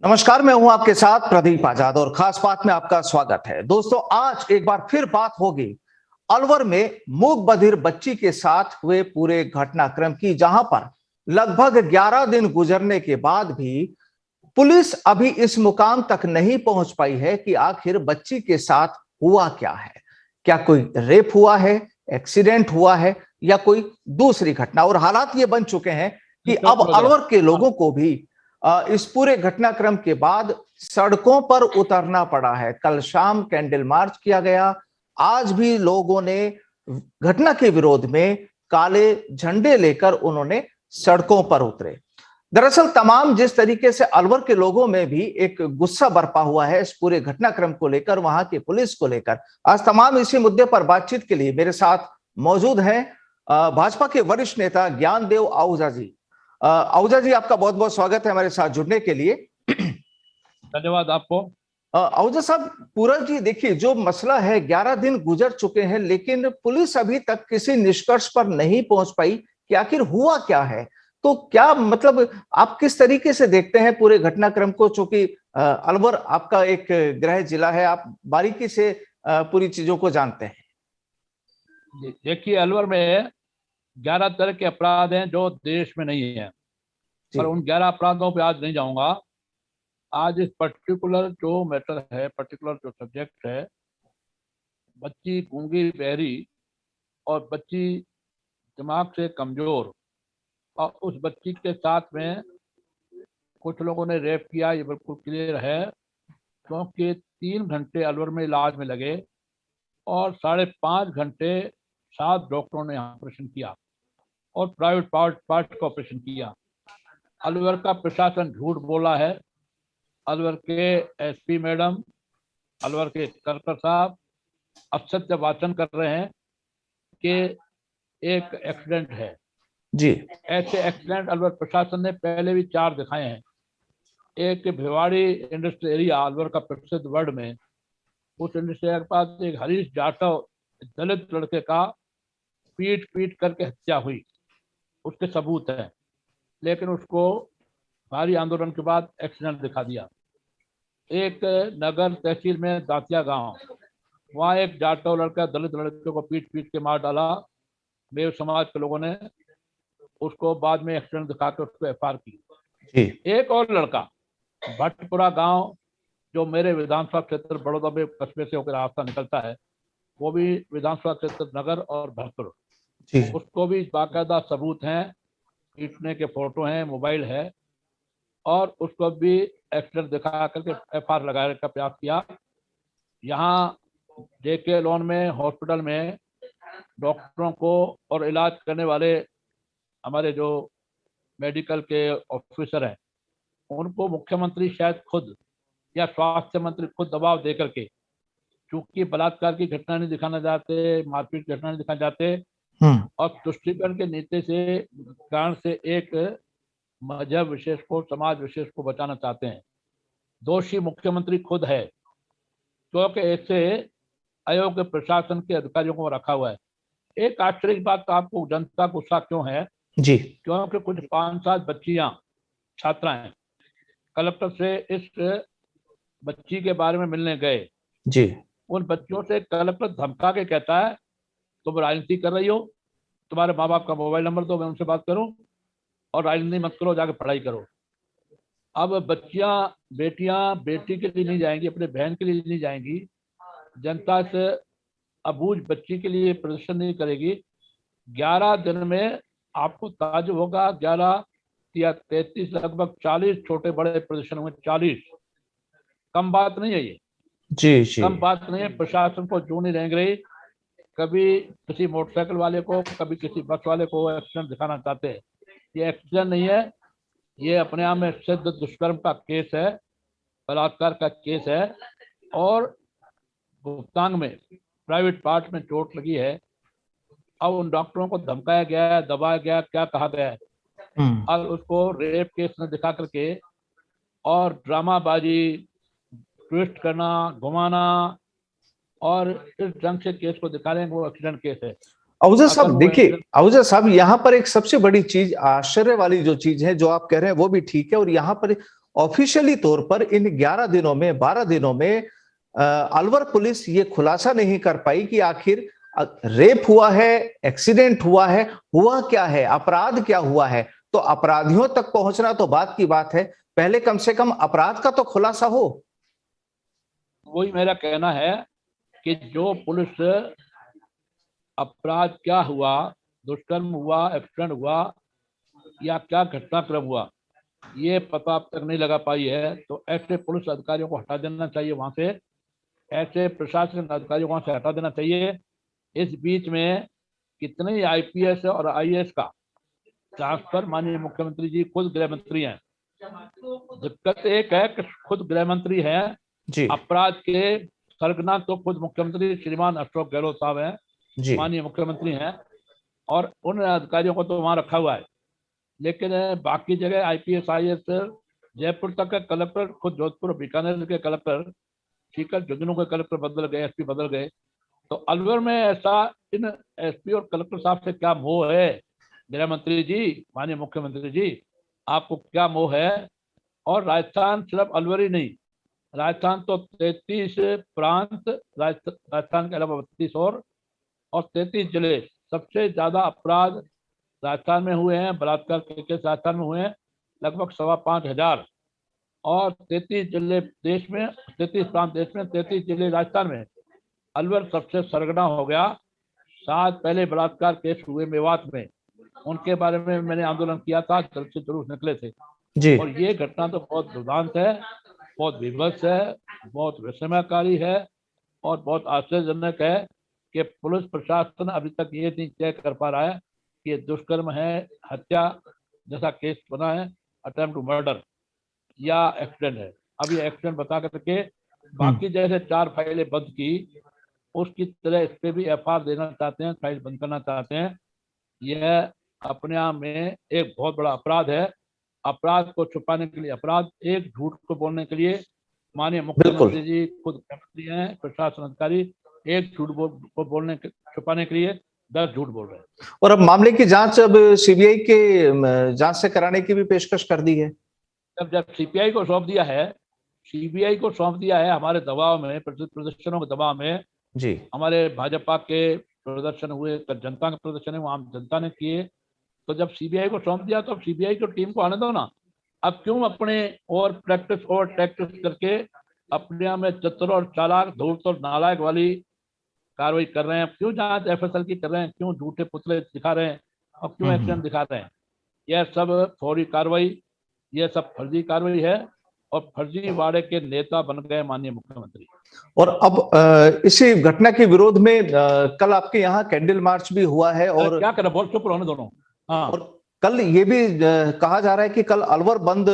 नमस्कार, मैं हूं आपके साथ प्रदीप आजाद और खास बात में आपका स्वागत है। दोस्तों, आज एक बार फिर बात होगी अलवर में मूक बधिर बच्ची के साथ हुए पूरे घटनाक्रम की, जहां पर लगभग 11 दिन गुजरने के बाद भी पुलिस अभी इस मुकाम तक नहीं पहुंच पाई है कि आखिर बच्ची के साथ हुआ क्या है। क्या कोई रेप हुआ है, एक्सीडेंट हुआ है या कोई दूसरी घटना। और हालात ये बन चुके हैं कि अब अलवर के लोगों को भी इस पूरे घटनाक्रम के बाद सड़कों पर उतरना पड़ा है। कल शाम कैंडल मार्च किया गया। आज भी लोगों ने घटना के विरोध में काले झंडे लेकर उन्होंने सड़कों पर उतरे। दरअसल तमाम जिस तरीके से अलवर के लोगों में भी एक गुस्सा बरपा हुआ है इस पूरे घटनाक्रम को लेकर, वहां की पुलिस को लेकर, आज तमाम इसी मुद्दे पर बातचीत के लिए मेरे साथ मौजूद हैं भाजपा के वरिष्ठ नेता ज्ञानदेव आहूजा जी। आहूजा जी, आपका बहुत बहुत स्वागत है हमारे साथ जुड़ने के लिए। धन्यवाद आपको। आहूजा साहब, पूरा जी, देखिए जो मसला है, 11 दिन गुजर चुके हैं लेकिन पुलिस अभी तक किसी निष्कर्ष पर नहीं पहुंच पाई कि आखिर हुआ क्या है। तो क्या मतलब आप किस तरीके से देखते हैं पूरे घटनाक्रम को, चूंकि अलवर आपका एक गृह जिला है, आप बारीकी से पूरी चीजों को जानते हैं। देखिए, अलवर में 11 तरह के अपराध हैं जो देश में नहीं है, पर उन 11 अपराधों पे आज नहीं जाऊंगा। आज इस पर्टिकुलर जो मैटर है, पर्टिकुलर जो सब्जेक्ट है, बच्ची गूंगी बहरी और बच्ची दिमाग से कमजोर, और उस बच्ची के साथ में कुछ लोगों ने रेप किया, ये बिल्कुल क्लियर है। क्योंकि 3 घंटे अलवर में इलाज में लगे और 5.5 घंटे 7 डॉक्टरों ने ऑपरेशन किया और प्राइवेट पार्ट का ऑपरेशन किया। अलवर का प्रशासन झूठ बोला है। अलवर के एसपी मैडम, अलवर के कलेक्टर साहब असत्य वाचन कर रहे हैं कि एक एक्सीडेंट है जी। ऐसे एक्सीडेंट अलवर प्रशासन ने पहले भी 4 दिखाए हैं। एक भिवाड़ी इंडस्ट्रियल एरिया, अलवर का प्रसिद्ध वर्ड में, उस इंडस्ट्रियल के पास एक हरीश जाटव दलित लड़के का पीट करके हत्या हुई, उसके सबूत है, लेकिन उसको भारी आंदोलन के बाद एक्सीडेंट दिखा दिया। एक नगर तहसील में दातिया गांव, वहाँ एक जाटव लड़का दलित लड़के को पीट के मार डाला। मेरे समाज के लोगों ने उसको बाद में एक्सीडेंट दिखा के उसको एफआईआर की। एक और लड़का भट्टपुरा गांव, जो मेरे विधानसभा क्षेत्र बड़ौदा में कस्बे से होकर रास्ता निकलता है, वो भी विधानसभा क्षेत्र नगर और भरतपुर, उसको भी बाकायदा सबूत हैं, पीटने के फोटो हैं, मोबाइल है, और उसको भी एक्सीडेंट दिखा करके एफआईआर लगाने का प्रयास किया। यहाँ जेके लॉन में हॉस्पिटल में डॉक्टरों को और इलाज करने वाले हमारे जो मेडिकल के ऑफिसर हैं, उनको मुख्यमंत्री शायद खुद या स्वास्थ्य मंत्री खुद दबाव दे करके, चूंकि बलात्कार की घटना नहीं दिखाना चाहते, मारपीट की घटना नहीं दिखाना चाहते, और तुष्टीकरण के नीति से कारण से एक मजहब विशेष को, समाज विशेष को बचाना चाहते हैं। दोषी मुख्यमंत्री खुद है, क्योंकि ऐसे अयोग्य प्रशासन के अधिकारियों को रखा हुआ है। एक आश्चर्य की बात, तो आपको जनता गुस्सा क्यों है जी? क्योंकि कुछ 5-7 बच्चियां, छात्राएं कलेक्टर से इस बच्ची के बारे में मिलने गए जी। उन बच्चों से कलेक्टर धमका के कहता है, तुम राजनीति कर रही हो, तुम्हारे माँ बाप का मोबाइल नंबर दो, मैं उनसे बात करूं, और राजनीति मत करो, जाके पढ़ाई करो। अब बच्चियां, बेटियां बेटी के लिए नहीं जाएंगी, अपने बहन के लिए नहीं जाएंगी, जनता से अबूझ बच्ची के लिए प्रदर्शन नहीं करेगी। 11 दिन में आपको ताज्जुब होगा, 11 या 33 लगभग 40 छोटे बड़े प्रदर्शन हुए। 40, कम बात नहीं है ये जी। कम बात नहीं है। प्रशासन को जू नहीं रेंग रही। कभी किसी मोटरसाइकिल वाले को, कभी किसी बस वाले को एक्सीडेंट दिखाना चाहते हैं। ये एक्सीडेंट नहीं है, ये अपने आप में सिद्ध दुष्कर्म का केस है, बलात्कार का केस है, और गुप्तांग में प्राइवेट पार्ट में चोट लगी है। अब उन डॉक्टरों को धमकाया गया है, दबाया गया, क्या कहा गया है, और उसको रेप केस में दिखा करके और ड्रामाबाजी, ट्विस्ट करना, घुमाना, और इस ढंग से केस को दिखा रहे हैं वो एक्सीडेंट केस है। आहूजा साहब, देखिए आहूजा साहब, यहाँ पर एक सबसे बड़ी चीज, आश्चर्य वाली जो चीज है जो आप कह रहे हैं वो भी ठीक है, और यहाँ पर ऑफिशियली तौर पर इन 11 दिनों में 12 दिनों में अलवर पुलिस ये खुलासा नहीं कर पाई कि आखिर रेप हुआ है, एक्सीडेंट हुआ है, हुआ क्या है, अपराध क्या हुआ है। तो अपराधियों तक पहुंचना तो बात की बात है, पहले कम से कम अपराध का तो खुलासा हो। वही मेरा कहना है कि जो पुलिस अपराध क्या हुआ, दुष्कर्म हुआ, एक्सीडेंट हुआ या क्या घटनाक्रम हुआ, ये पता अब तक नहीं लगा पाई है, तो ऐसे पुलिस अधिकारियों को हटा देना चाहिए वहां से, ऐसे प्रशासनिक अधिकारियों को वहां से हटा देना चाहिए। इस बीच में कितने आईपीएस और आईएएस का ट्रांसफर माननीय मुख्यमंत्री जी खुद गृह मंत्री हैं। दिक्कत एक है कि खुद गृह मंत्री हैं, जी अपराध के सरगना तो खुद मुख्यमंत्री श्रीमान अशोक गहलोत साहब हैं, जी माननीय मुख्यमंत्री हैं, और उन अधिकारियों को तो वहां रखा हुआ है। लेकिन बाकी जगह आईपीएस आईएएस, जयपुर तक के कलेक्टर, खुद जोधपुर बीकानेर के कलेक्टर, सीकर झुंझुनू के कलेक्टर बदल गए, एसपी बदल गए। तो अलवर में ऐसा इन एसपी और कलेक्टर साहब से क्या मोह है? गृह मंत्री जी, माननीय मुख्यमंत्री जी, आपको क्या मोह है? और राजस्थान सिर्फ अलवर ही नहीं, राजस्थान तो 33 प्रांत, राजस्थान के अलावा 32 और 33 जिले, सबसे ज्यादा अपराध राजस्थान में हुए हैं, बलात्कार के केस राजस्थान में हुए हैं लगभग 5,500, और 33 जिले देश में, 33 प्रांत देश में, 33 जिले राजस्थान में। अलवर सबसे सरगना हो गया। 7 पहले बलात्कार केस हुए मेवात में, उनके बारे में मैंने आंदोलन किया था, जल्द से जुलूस निकले थे। जी और ये घटना तो बहुत दुर्दांत है, बहुत विभत्स है, बहुत विस्मयकारी है, और बहुत आश्चर्यजनक है कि पुलिस प्रशासन अभी तक ये नहीं तय कर पा रहा है कि ये दुष्कर्म है, हत्या जैसा केस बना है, अटेम्प्ट टू मर्डर, या एक्सीडेंट है। अभी एक्सीडेंट बता करके बाकी जैसे 4 फाइलें बंद की, उसकी तरह इस पे भी एफआईआर देना चाहते हैं, फाइल बंद करना चाहते हैं। यह अपने आप में एक बहुत बड़ा अपराध है। अपराध को छुपाने के लिए अपराध, एक झूठ को बोलने के लिए माननीय बिल्कुल। मुख्यमंत्री जी खुद मुख्यमंत्री हैं, प्रशासन अधिकारी एक झूठ को बोलने के, छुपाने के लिए 10 झूठ बोल रहे हैं। और अब मामले की जांच अब सीबीआई के जांच से कराने की भी पेशकश कर दी है। जब सीबीआई को सौंप दिया है, सीबीआई को सौंप दिया है, हमारे दबाव में, प्रदर्शनों के दबाव में, जी हमारे भाजपा के प्रदर्शन हुए, जनता के प्रदर्शन है, वहां जनता ने किए, तो जब सीबीआई को सौंप दिया तो अब सीबीआई की टीम को आने दो ना। अब क्यों अपने और प्रैक्टिस करके अपने आप में चतुर और चालाक, धूर्त और नालायक वाली कार्रवाई कर रहे हैं? क्यों जांच एफएसएल की कर रहे हैं? क्यों झूठे पुतले दिखा रहे हैं और क्यों एक्शन दिखा रहे हैं? यह सब फौरी कार्रवाई, यह सब फर्जी कार्रवाई है, और फर्जी वाड़े के नेता बन गए माननीय मुख्यमंत्री। और अब इसी घटना के विरोध में कल आपके यहाँ कैंडल मार्च भी हुआ है, और क्या करें, बोल चुप रहो दोनों। हाँ, और कल ये भी कहा जा रहा है कि कल अलवर बंद,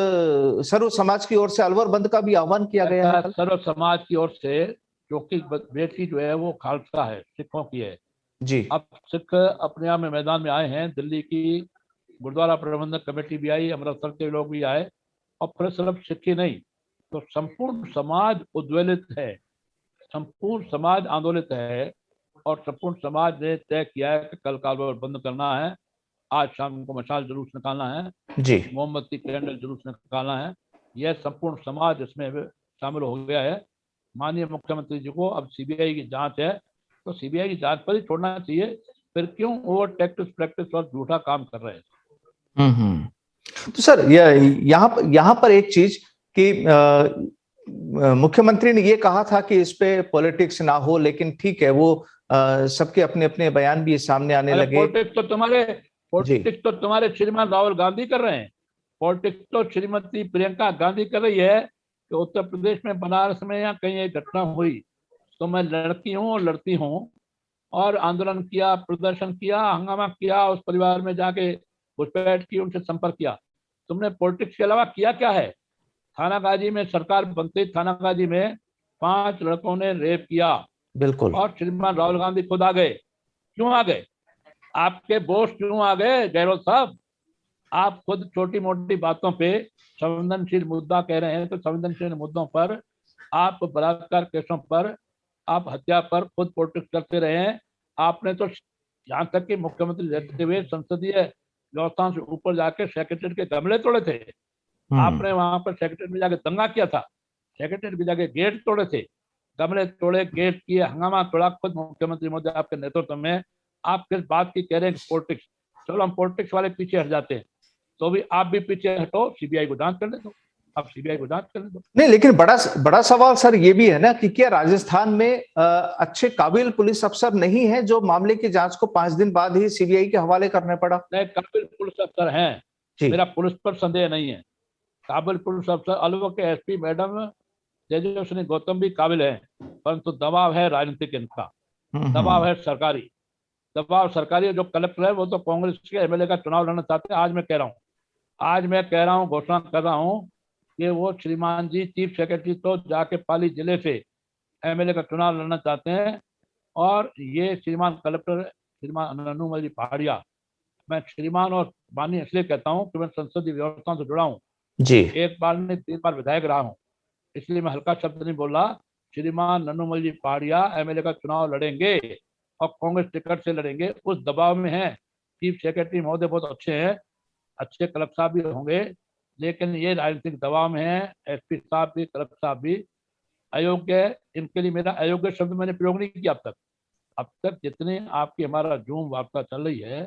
सर्व समाज की ओर से अलवर बंद का भी आह्वान किया गया है कल। सर्व समाज की ओर से, क्योंकि बेटी जो है वो खालसा है, सिखों की है। जी अब सिख अपने आप में मैदान में आए हैं, दिल्ली की गुरुद्वारा प्रबंधक कमेटी भी आई, अमृतसर के लोग भी आए, और फिर सिर्फ सिख ही नहीं, तो संपूर्ण समाज उद्वेलित है, संपूर्ण समाज आंदोलित है, और संपूर्ण समाज ने तय किया है कि कल कारोबार बंद करना है। आज शाम को मशाल जुलूस निकालना है, जी मोमबत्ती कैंडल जुलूस निकालना है। यह संपूर्ण समाज इसमें शामिल हो गया है। माननीय मुख्यमंत्री जी को अब सीबीआई की जांच है, तो सीबीआई की जांच पर ही छोड़ना चाहिए। फिर क्यों ओवर प्रैक्टिस और झूठा काम कर रहे हैं? तो सर यहाँ पर एक चीज कि मुख्यमंत्री ने ये कहा था कि इस पे पॉलिटिक्स ना हो, लेकिन ठीक है, वो सबके अपने अपने बयान भी सामने आने लगे। पॉलिटिक्स तो तुम्हारे श्रीमान राहुल गांधी कर रहे हैं। पॉलिटिक्स तो श्रीमती प्रियंका गांधी कर रही है कि उत्तर प्रदेश में बनारस में या कहीं एक घटना हुई तो मैं लड़की हूँ और लड़ती हूँ, और आंदोलन किया, प्रदर्शन किया, हंगामा किया, उस परिवार में जाके घुसपैठ की, उनसे संपर्क किया। तुमने पॉलिटिक्स के अलावा किया क्या है? थानागाजी में सरकार बनते, थानागाजी में 5 लड़कों ने रेप किया, बिल्कुल। और श्रीमान राहुल गांधी खुद आ गए। क्यों आ गए? आपके बॉस क्यों आ गए गहलोत साहब? आप खुद छोटी मोटी बातों पे संवेदनशील मुद्दा कह रहे हैं, तो संवेदनशील मुद्दों पर, आप बलात्कार केसों पर, आप हत्या पर खुद पॉलिटिक्स करते रहे हैं। आपने तो यहाँ तक कि मुख्यमंत्री रहते हुए संसदीय व्यवस्था से ऊपर जाके सेक्रेटरी के गमले तोड़े थे। आपने वहां पर सेक्रेटरीट में जाके दंगा किया था, सेक्रेटरीट में जाके गेट तोड़े थे, गमले तोड़े, गेट किए, हंगामा तोड़ा, खुद मुख्यमंत्री महोदय आपके नेतृत्व में। आप किस बात की कह रहे हैं पॉलिटिक्स? चलो हम पॉलिटिक्स वाले पीछे हट जाते हैं, तो भी आप भी पीछे हटो, सीबीआई को जांच करने दो, आप सीबीआई को जांच करने दो। नहीं, लेकिन बड़ा सवाल सर ये भी है ना कि क्या राजस्थान में अच्छे काबिल पुलिस अफसर नहीं है जो मामले की जांच को 5 दिन बाद ही सीबीआई के हवाले करने पड़ा? नहीं, काबिल पुलिस अफसर हैं, मेरा पुलिस पर संदेह नहीं है। काबिल पुलिस अफसर अलवर के एसपी मैडम तेजस्विनी गौतम भी काबिल है, परंतु दबाव है राजनीतिक, इनका दबाव है सरकारी, दबाव सरकारी। जो कलेक्टर है वो तो कांग्रेस के एमएलए का चुनाव लड़ना चाहते हैं। आज मैं कह रहा हूँ, घोषणा कर रहा हूँ कि वो श्रीमान जी चीफ सेक्रेटरी तो जाके पाली जिले से एमएलए का चुनाव लड़ना चाहते हैं, और ये श्रीमान कलेक्टर श्रीमान नन्नूमल जी पहाड़िया, मैं श्रीमान और बानी इसलिए कहता हूँ कि मैं संसदीय व्यवस्था से जुड़ा हूँ जी, एक बार नहीं 3 बार विधायक रहा हूँ, इसलिए मैं हल्का शब्द नहीं बोल रहा। श्रीमान नन्नूमल जी पहाड़िया एमएलए का चुनाव लड़ेंगे और कांग्रेस टिकट से लड़ेंगे, उस दबाव में है। चीफ सेक्रेटरी महोदय बहुत अच्छे हैं, अच्छे कलेक्टर साहब भी होंगे, लेकिन ये राजनीतिक दबाव में है। एसपी साहब भी, कलेक्टर साहब भी अयोग्य है। इनके लिए मेरा अयोग्य शब्द मैंने प्रयोग नहीं किया अब तक जितने आपकी हमारा जूम वार्ता चल रही है,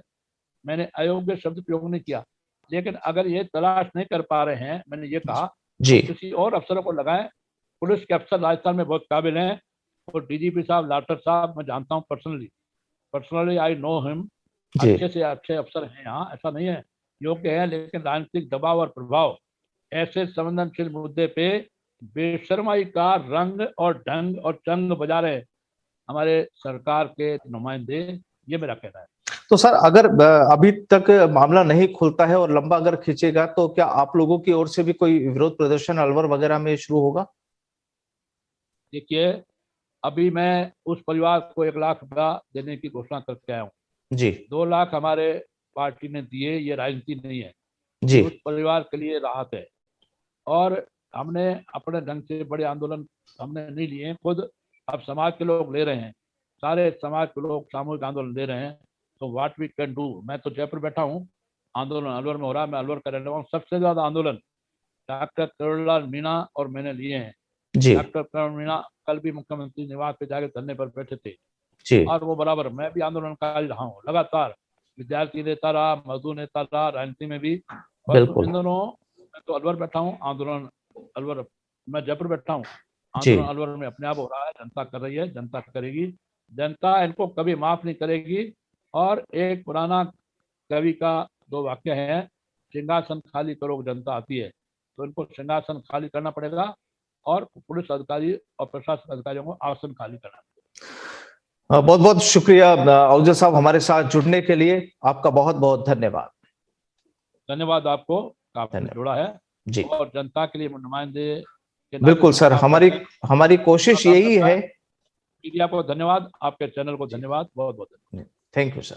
मैंने अयोग्य शब्द प्रयोग नहीं किया। लेकिन अगर ये तलाश नहीं कर पा रहे हैं, मैंने ये कहा जी, तो किसी और अफसरों को लगाएं। पुलिस के अफसर राजस्थान में बहुत काबिल हैं, और डीजीपी साहब, लाटर साहब मैं जानता हूँ पर्सनली आई नो हिम, अच्छे से अच्छे अफसर हैं यहाँ, ऐसा नहीं है, योग्य है। लेकिन राजनीतिक दबाव और प्रभाव ऐसे संवेदनशील मुद्दे पे बेशर्माई का रंग और ढंग और चंग बजा रहे हमारे सरकार के नुमाइंदे, ये मेरा कहना है। तो सर अगर अभी तक मामला नहीं खुलता है और लंबा अगर खींचेगा तो क्या आप लोगों की ओर से भी कोई विरोध प्रदर्शन अलवर वगैरह में शुरू होगा? देखिए, अभी मैं उस परिवार को 1 लाख रुपया देने की घोषणा करके आया हूँ जी, 2 लाख हमारे पार्टी ने दिए, ये राजनीति नहीं है, जी, उस परिवार के लिए राहत है। और हमने अपने ढंग से बड़े आंदोलन हमने नहीं लिए हैं, खुद अब समाज के लोग ले रहे हैं, सारे समाज के लोग सामूहिक आंदोलन ले रहे हैं। तो व्हाट वी कैन डू, मैं तो जयपुर बैठा हूँ, आंदोलन अलवर में हो रहा है, मैं अलवर का रहने वाला हूँ। सबसे ज्यादा आंदोलन डॉक्टर करुणलाल मीणा और मैंने लिए हैं। जी, डॉक्टर करुण मीणा कल भी मुख्यमंत्री निवास पे जाके धरने पर बैठे थे, जी, और वो बराबर मैं भी आंदोलनकारी रहा हूँ लगातार, विद्यार्थी नेता रहा, मजदूर नेता रहा, राजनीति में भी। बिल्कुल, इन दोनों, मैं तो अलवर बैठा हूँ, आंदोलन अलवर, मैं जयपुर बैठा हूँ, जी, आंदोलन अलवर में अपने आप हो रहा है, जनता कर रही है, जनता करेगी, जनता इनको कभी माफ नहीं करेगी। और एक पुराना कवि का 2 वाक्य है, सिंहासन खाली करो जनता आती है, तो इनको सिंहासन खाली करना पड़ेगा, और पुलिस अधिकारी और प्रशासन अधिकारियों को आसन खाली करना पड़ेगा। बहुत बहुत शुक्रिया अफजल साहब हमारे साथ जुड़ने के लिए, आपका बहुत बहुत धन्यवाद। धन्यवाद आपको, आपने धन्यवाद जोड़ा है, जी, और जनता के लिए नुमाइंदे के नाते बिल्कुल सर, हमारी कोशिश यही है। मीडिया को धन्यवाद, आपके चैनल को धन्यवाद, बहुत बहुत धन्यवाद। Thank you sir.